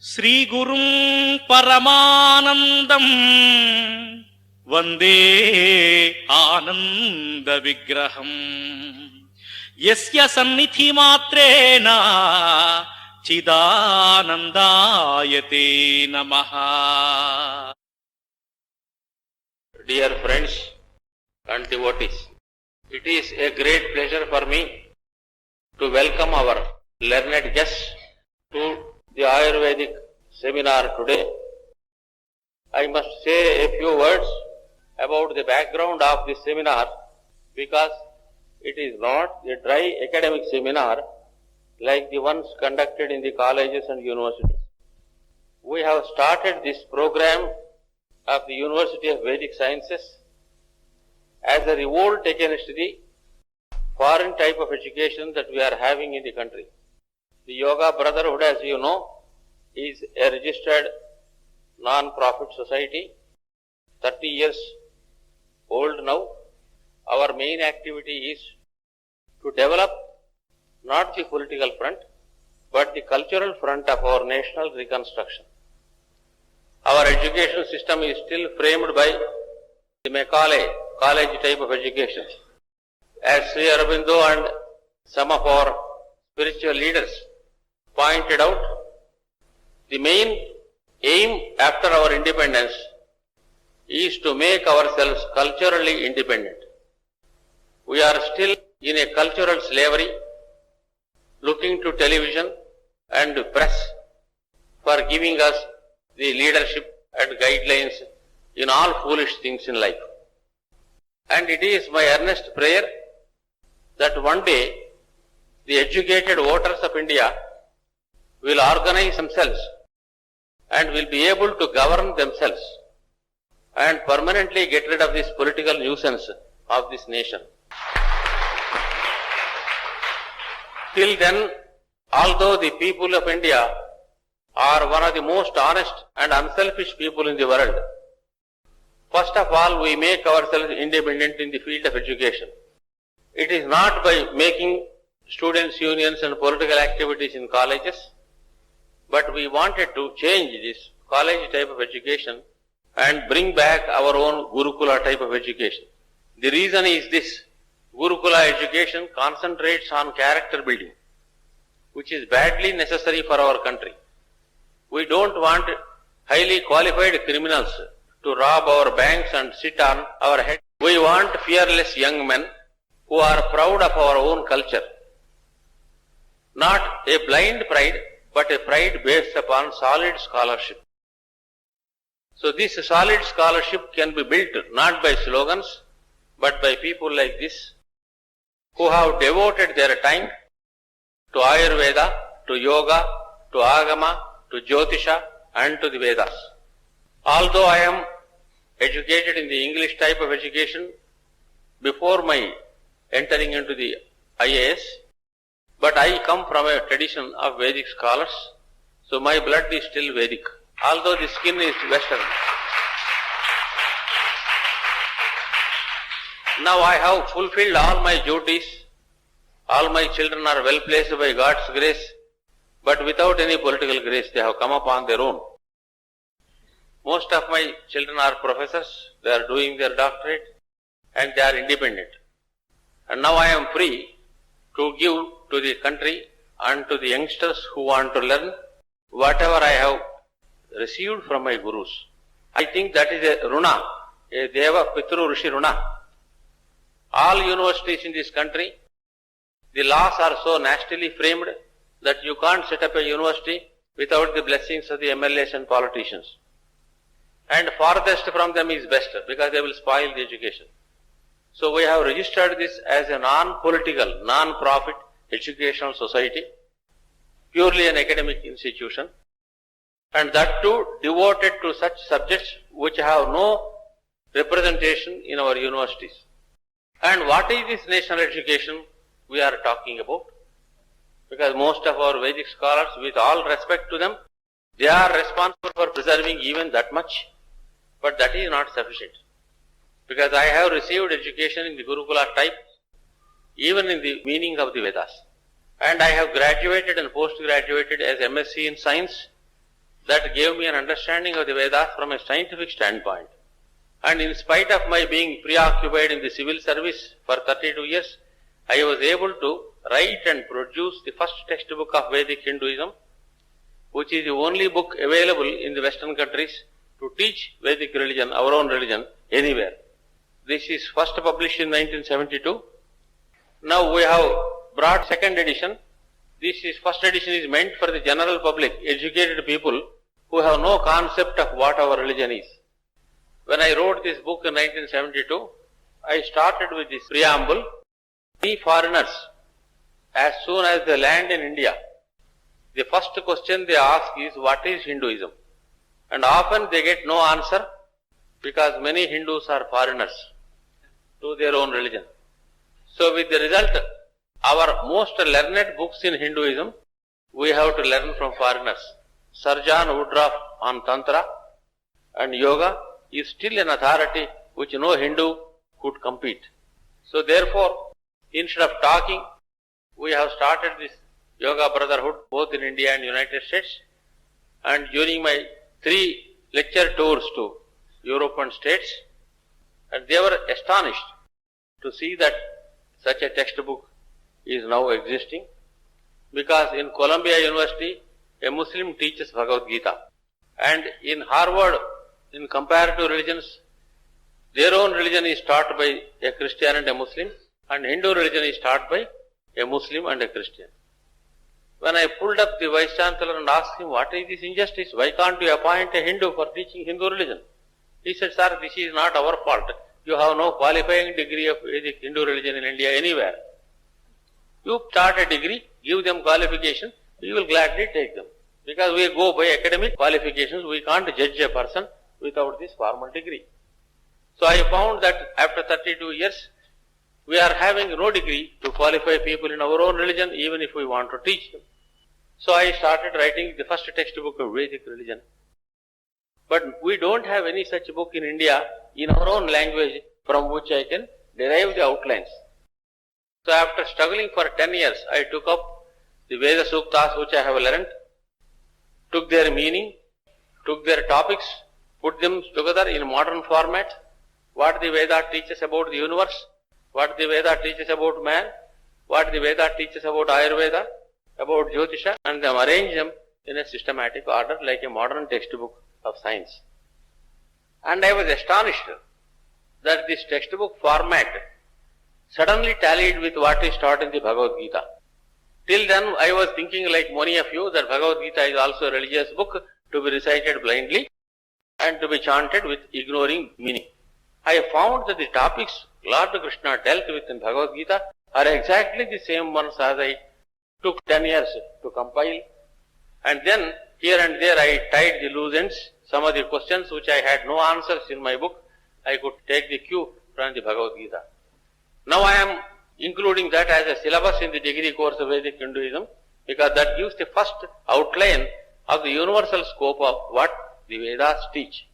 శ్రీగురుం పరమానందం వందే ఆనంద విగ్రహం యస్య సన్నిధి మాత్రేణ చిదానందాయతే నమః. Dear friends and devotees, it is a great pleasure for me to welcome our learned guests to the Ayurvedic seminar today. I must say a few words about the background of this seminar because it is not a dry academic seminar like the ones conducted in the colleges and universities. We have started this program of the University of Vedic Sciences as a revolt against the foreign type of education that we are having in the country. The Yoga Brotherhood, as you know, is a registered non-profit society, 30 years old now. Our main activity is to develop not the political front, but the cultural front of our national reconstruction. Our education system is still framed by the Macaulay college type of education. As Sri Aurobindo and some of our spiritual leaders pointed out, the main aim after our independence is to make ourselves culturally independent. We are still in a cultural slavery, looking to television and press for giving us the leadership and guidelines in all foolish things in life. And it is my earnest prayer that one day the educated voters of India will organize themselves and will be able to govern themselves and permanently get rid of this political nuisance of this nation. Till then, although the people of India are one of the most honest and unselfish people in the world, first of all, we make ourselves independent in the field of education. It is not by making students' unions and political activities in colleges, but we wanted to change this college type of education and bring back our own Gurukula type of education. The reason is this: Gurukula education concentrates on character building, which is badly necessary for our country. We don't want highly qualified criminals to rob our banks and sit on our head. We want fearless young men who are proud of our own culture. Not a blind pride, but a pride based upon solid scholarship. So this solid scholarship can be built not by slogans, but by people like this, who have devoted their time to Ayurveda, to Yoga, to Agama, to Jyotisha and to the Vedas. Although I am educated in the English type of education before my entering into the IAS, but I come from a tradition of Vedic scholars, so my blood is still Vedic, although the skin is Western. Now I have fulfilled all my duties, all my children are well placed by God's grace, but without any political grace, they have come upon their own. Most of my children are professors, they are doing their doctorate, and they are independent. And now I am free to give to the country and to the youngsters who want to learn whatever I have received from my gurus. I think that is a runa, a Deva Pitru Rishi runa. All universities in this country, the laws are so nastily framed that you can't set up a university without the blessings of the MLAs and politicians. And farthest from them is best, because they will spoil the education. So we have registered this as a non-political, non-profit educational society, purely an academic institution, and that too devoted to such subjects which have no representation in our universities. And what is this national education we are talking about? Because most of our Vedic scholars, with all respect to them, they are responsible for preserving even that much, but that is not sufficient. Because I have received education in the Gurukula type, even in the meaning of the Vedas. And I have graduated and post-graduated as MSc in Science that gave me an understanding of the Vedas from a scientific standpoint. And in spite of my being preoccupied in the civil service for 32 years, I was able to write and produce the first textbook of Vedic Hinduism, which is the only book available in the Western countries to teach Vedic religion, our own religion, anywhere. This is first published in 1972. Now we have brought second edition. First edition is meant for the general public, educated people who have no concept of what our religion is. When I wrote this book in 1972, I started with this preamble. Many foreigners, as soon as they land in India, the first question they ask is, what is Hinduism? And often they get no answer because many Hindus are foreigners to their own religion. So with the result, our most learned books in Hinduism, we have to learn from foreigners. Sir John Woodruff on Tantra and Yoga is still an authority which no Hindu could compete. So therefore, instead of talking, we have started this Yoga Brotherhood both in India and United States. And during my 3 lecture tours to European states, and they were astonished to see that such a textbook is now existing, because in Columbia University, a Muslim teaches Bhagavad Gita, and in Harvard, in comparative religions, their own religion is taught by a Christian and a Muslim, and Hindu religion is taught by a Muslim and a Christian. When I pulled up the Vice Chancellor and asked him, what is this injustice? Why can't you appoint a Hindu for teaching Hindu religion? He said, sir, this is not our fault. You have no qualifying degree of Vedic Hindu religion in India anywhere. You start a degree, give them qualification, we will gladly take them. Because we go by academic qualifications, we can't judge a person without this formal degree. So I found that after 32 years, we are having no degree to qualify people in our own religion, even if we want to teach them. So I started writing the first textbook of Vedic religion. But we don't have any such book in India in our own language from which I can derive the outlines. So after struggling for 10 years, I took up the Veda Suktas which I have learnt, took their meaning, took their topics, put them together in modern format, what the Veda teaches about the universe, what the Veda teaches about man, what the Veda teaches about Ayurveda, about Jyotisha, and then arrange them in a systematic order like a modern textbook of science. And I was astonished that this textbook format suddenly tallied with what is taught in the Bhagavad Gita. Till then I was thinking like many of you that Bhagavad Gita is also a religious book to be recited blindly and to be chanted with ignoring meaning. I found that the topics Lord Krishna dealt with in Bhagavad Gita are exactly the same ones as I took 10 years to compile, and then here and there I tied the loose ends. Some of the questions which I had no answers in my book, I could take the cue from the Bhagavad Gita. Now I am including that as a syllabus in the degree course of Vedic Hinduism, because that gives the first outline of the universal scope of what the Vedas teach,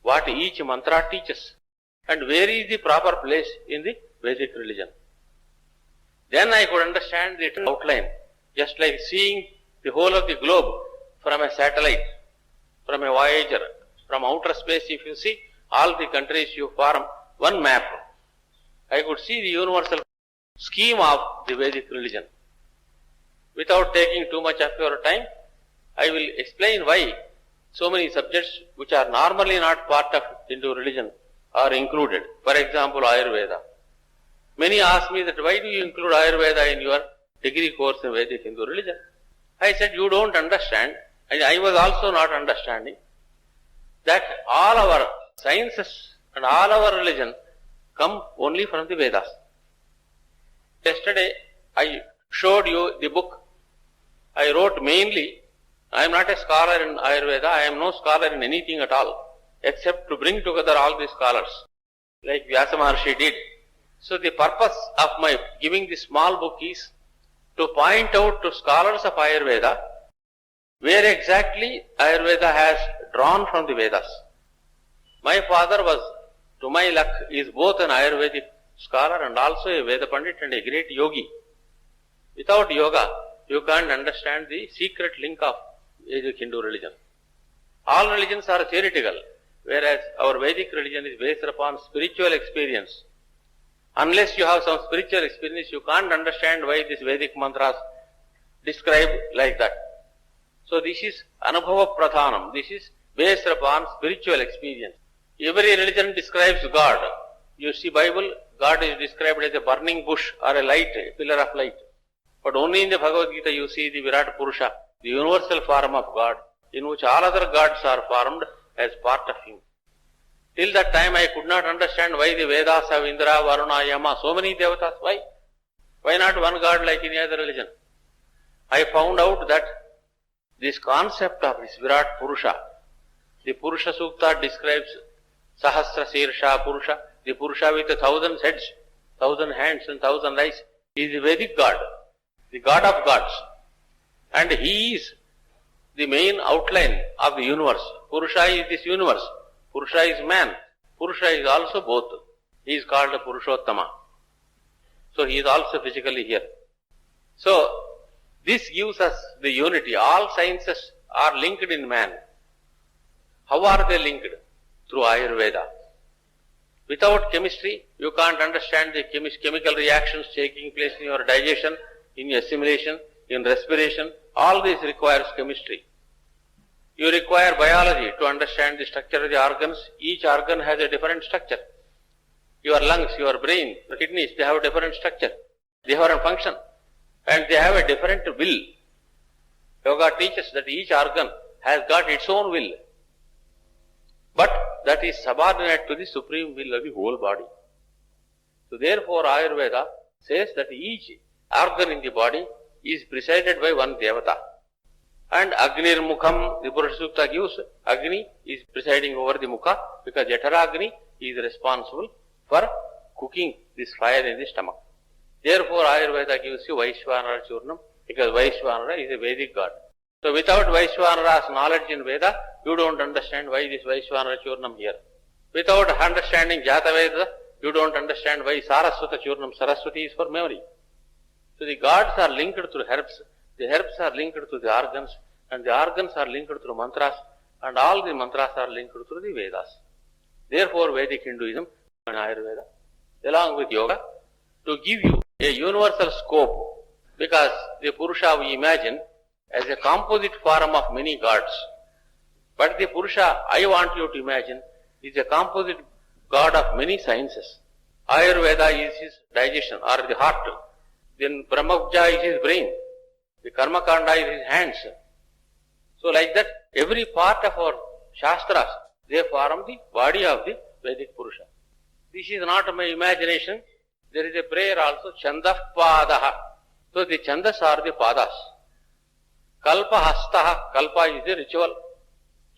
what each mantra teaches, and where is the proper place in the Vedic religion. Then I could understand the outline, just like seeing the whole of the globe from a satellite, from a Voyager, from outer space. If you see all the countries, you form one map. I could see the universal scheme of the Vedic religion. Without taking too much of your time, I will explain why so many subjects which are normally not part of Hindu religion are included. For example, Ayurveda. Many ask me that why do you include Ayurveda in your degree course in Vedic Hindu religion? I said, you don't understand, and I was also not understanding, that all our sciences and all our religion come only from the Vedas. Yesterday, I showed you the book I wrote mainly. I am not a scholar in Ayurveda, I am no scholar in anything at all, except to bring together all the scholars, like Vyasa Maharshi did. So the purpose of my giving this small book is to point out to scholars of Ayurveda where exactly Ayurveda has drawn from the Vedas. My father was, to my luck, is both an Ayurvedic scholar and also a Veda Pandit and a great yogi. Without yoga, you can't understand the secret link of Vedic Hindu religion. All religions are theoretical, whereas our Vedic religion is based upon spiritual experience. Unless you have some spiritual experience, you can't understand why these Vedic mantras describe like that. So this is Anubhava Pradhanam. This is based upon spiritual experience. Every religion describes God. You see Bible, God is described as a burning bush or a light, a pillar of light. But only in the Bhagavad Gita you see the Virat Purusha, the universal form of God, in which all other gods are formed as part of Him. Till that time I could not understand why the Vedas have Indra, Varuna, Yama, so many devatas. Why? Why not one God like any other religion? I found out that this concept of this Virat Purusha, the Purusha Sukta describes Sahasra Sirsha Purusha, the Purusha with 1,000 heads, 1,000 hands and 1,000 eyes, is the Vedic God, the God of gods. And He is the main outline of the universe. Purusha is this universe. Purusha is man. Purusha is also both. He is called Purushottama. So He is also physically here. So this gives us the unity. All sciences are linked in man. How are they linked? Through Ayurveda. Without chemistry, you can't understand the chemical reactions taking place in your digestion, in assimilation, in respiration. All this requires chemistry. You require biology to understand the structure of the organs. Each organ has a different structure. Your lungs, your brain, your kidneys, they have a different structure. They have a function. And they have a different will. Yoga teaches that each organ has got its own will. But that is subordinate to the supreme will of the whole body. So therefore Ayurveda says that each organ in the body is presided by one Devata. And Agnir Mukham, the Purusha Sukta gives, Agni is presiding over the Mukha because Jataragni is responsible for cooking this fire in the stomach. Therefore Ayurveda gives you Vaishvanara Churnam because Vaishvanara is a Vedic god. So without Vaishvanara's knowledge in Veda, you don't understand why this Vaishvanara Churnam here. Without understanding Jataveda, you don't understand why Saraswata Churnam. Saraswati is for memory. So the gods are linked through herbs, the herbs are linked to the organs, and the organs are linked through mantras, and all the mantras are linked through the Vedas. Therefore Vedic Hinduism and Ayurveda, along with Yoga, to give you a universal scope, because the Purusha we imagine as a composite form of many gods. But the Purusha I want you to imagine is a composite god of many sciences. Ayurveda is his digestion or the heart. Then Brahmavja is his brain. The Karmakanda is his hands. So like that, every part of our Shastras, they form the body of the Vedic Purusha. This is not my imagination. There is a prayer also, Chandah Padaha. So the Chandas are the Padas. Kalpa Hastaha, Kalpa is the ritual,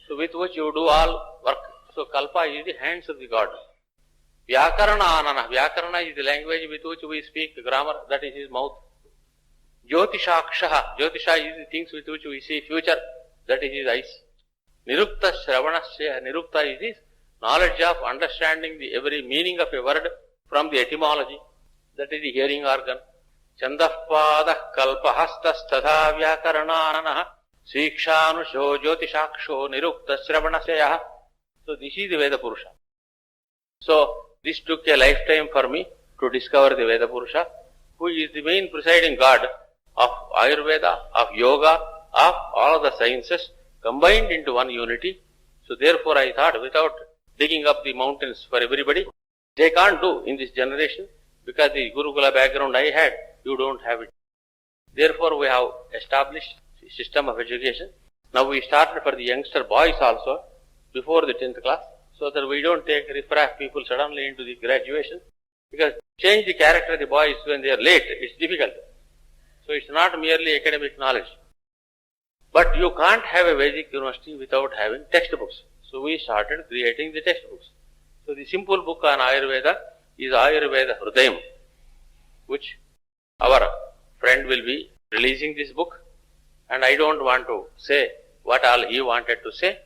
so with which you do all work. So Kalpa is the hands of the god. Vyakarana Anana, Vyakarana is the language with which we speak grammar, that is his mouth. Jyotishakshaha, Jyotisha is the things with which we see future, that is his eyes. Nirukta Shravanasya, Nirukta is his knowledge of understanding the every meaning of a word from the etymology, that is the hearing organ. Chandahpada kalpahastas tadha vyakarananah sikshanusho jyotishaksho nirukta shravanasya. So this is the Veda Purusha. So this took a lifetime for me to discover the Veda Purusha, who is the main presiding god of Ayurveda, of Yoga, of all the sciences combined into one unity. So therefore I thought, without digging up the mountains for everybody, they can't do in this generation, because the Gurukula background I had, you don't have it. Therefore we have established a system of education. Now we started for the youngster boys also, before the 10th class, so that we don't take riffraff people suddenly into the graduation, because change the character of the boys when they are late, it's difficult. So it's not merely academic knowledge. But you can't have a Vedic university without having textbooks. So we started creating the textbooks. So the simple book on Ayurveda is Ayurveda Hrudayam, which our friend will be releasing this book, and I don't want to say what all he wanted to say.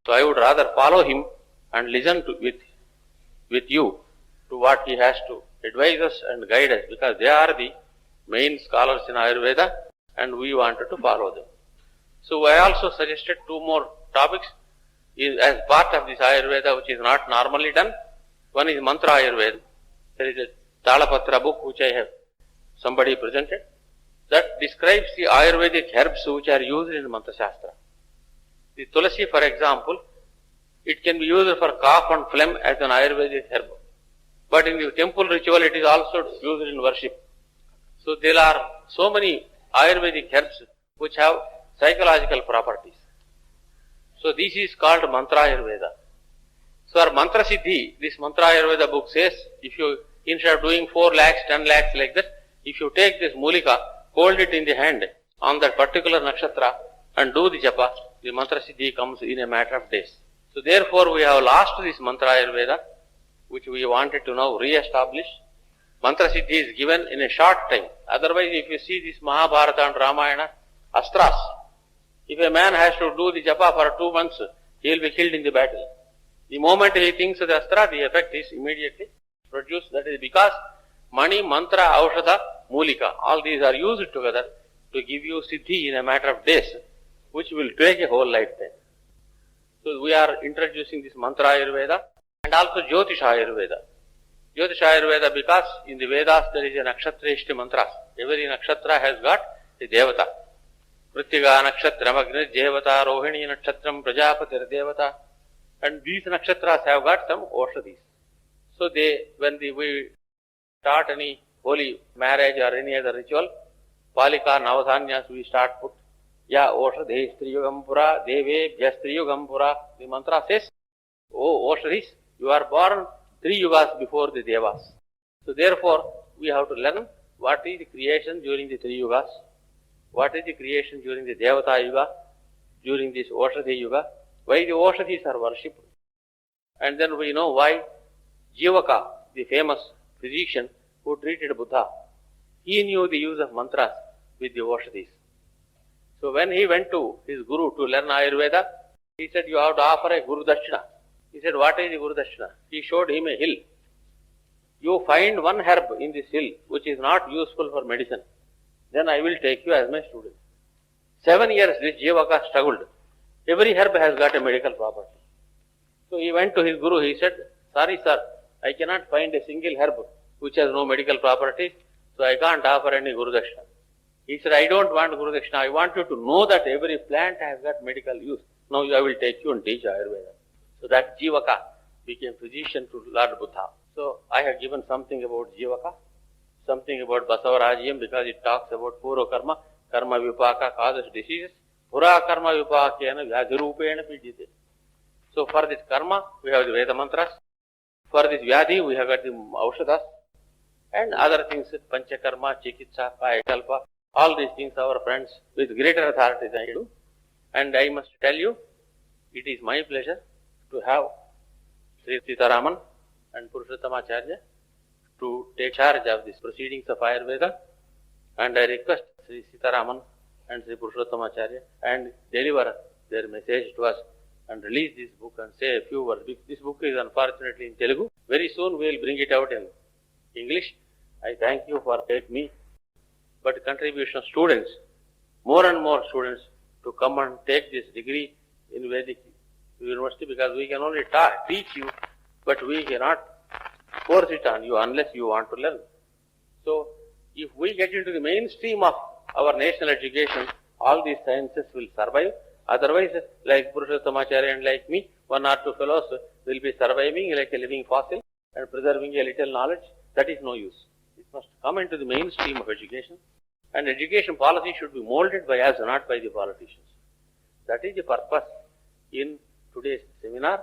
So I would rather follow him and listen to with you to what he has to advise us and guide us, because they are the main scholars in Ayurveda and we wanted to follow them. So I also suggested 2 more topics. as part of this Ayurveda, which is not normally done. One is Mantra Ayurveda. There is a Talapatra book which I have somebody presented that describes the Ayurvedic herbs which are used in Mantra Shastra. The Tulasi, for example, it can be used for cough and phlegm as an Ayurvedic herb. But in the temple ritual, it is also used in worship. So there are so many Ayurvedic herbs which have psychological properties. So this is called Mantra Ayurveda. So our Mantra Siddhi, this Mantra Ayurveda book says, if you, instead of doing 4 lakhs, 10 lakhs like that, if you take this mulika, hold it in the hand on that particular nakshatra and do the japa, the Mantra Siddhi comes in a matter of days. So therefore we have lost this Mantra Ayurveda, which we wanted to now re-establish. Mantra Siddhi is given in a short time. Otherwise, if you see this Mahabharata and Ramayana, Astras, if a man has to do the japa for 2 months, he will be killed in the battle. The moment he thinks of the Astra, the effect is immediately produced. That is because Mani, Mantra, Aushadha, Mulika, all these are used together to give you Siddhi in a matter of days, which will take a whole lifetime. So we are introducing this Mantra Ayurveda and also Jyotish Ayurveda. Jyotish Ayurveda, because in the Vedas there is a Nakshatrishti mantras. Every nakshatra has got a Devata. Prithiga Nakshatram, Agni Devata, Rohini Nakshatram, Prajapatir Devata. And these nakshatras have got some Oshadhis. So when we start any holy marriage or any other ritual, Palika Navadhanyas we start put Ya Oshadhe Striyugam Pura, Deve Bhyastriyugam Pura. The mantra says, O Oshadhis, you are born 3 yugas before the Devas. So therefore, we have to learn what is the creation during the 3 yugas, what is the creation during the Devata Yuga, during this Oshadhi Yuga, why the Oshadhis are worshipped. And then we know why Jivaka, the famous physician who treated Buddha, he knew the use of mantras with the Oshadhis. So when he went to his guru to learn Ayurveda, he said, you have to offer a Guru Dakshina. He said, what is the Guru Dakshina? He showed him a hill. You find one herb in this hill which is not useful for medicine, then I will take you as my student. 7 years this Jivaka struggled. Every herb has got a medical property. So he went to his guru, he said, sorry sir, I cannot find a single herb which has no medical properties, so I can't offer any Guru Dakshina. He said, I don't want Guru Dakshina, I want you to know that every plant has got medical use. Now I will take you and teach Ayurveda. So that Jivaka became physician to Lord Buddha. So I have given something about Jivaka, something about Basavarajyam because it talks about Purva Karma, Karma Vipaka causes diseases. Pura Karma Vipakena Vyadhirupena Pijite. So for this karma, we have the Veda mantras. For this Vyadhi, we have got the Aushadas. And other things, Panchakarma, Chikitsa, Kayakalpa, all these things our friends with greater authority than you do. And I must tell you, it is my pleasure to have Sri Sitaraman and Purushottamacharya to take charge of these proceedings of Ayurveda. And I request Sri Sitaraman and Sri Purushottamacharya and deliver their message to us and release this book and say a few words. This book is unfortunately in Telugu. Very soon we will bring it out in English. I thank you for taking me. But contribution of students, more and more students to come and take this degree in Vedic University because we can only teach you, but we cannot force it on you unless you want to learn. So if we get into the mainstream of our national education, all these sciences will survive. Otherwise, like Purushottamacharya and like me, 1 or 2 fellows will be surviving like a living fossil and preserving a little knowledge. That is no use. It must come into the mainstream of education. And education policy should be molded by us, not by the politicians. That is the purpose in today's seminar.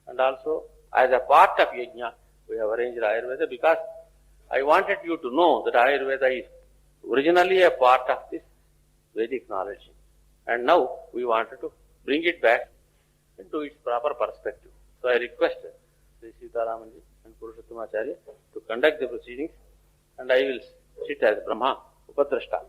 And also, as a part of Yajna, we have arranged Ayurveda because I wanted you to know that Ayurveda is originally a part of this Vedic knowledge. And now we wanted to bring it back into its proper perspective. So I request Sri Sitaramanji and Purushottamacharya to conduct the proceedings and I will sit as Brahma, Upadrashta.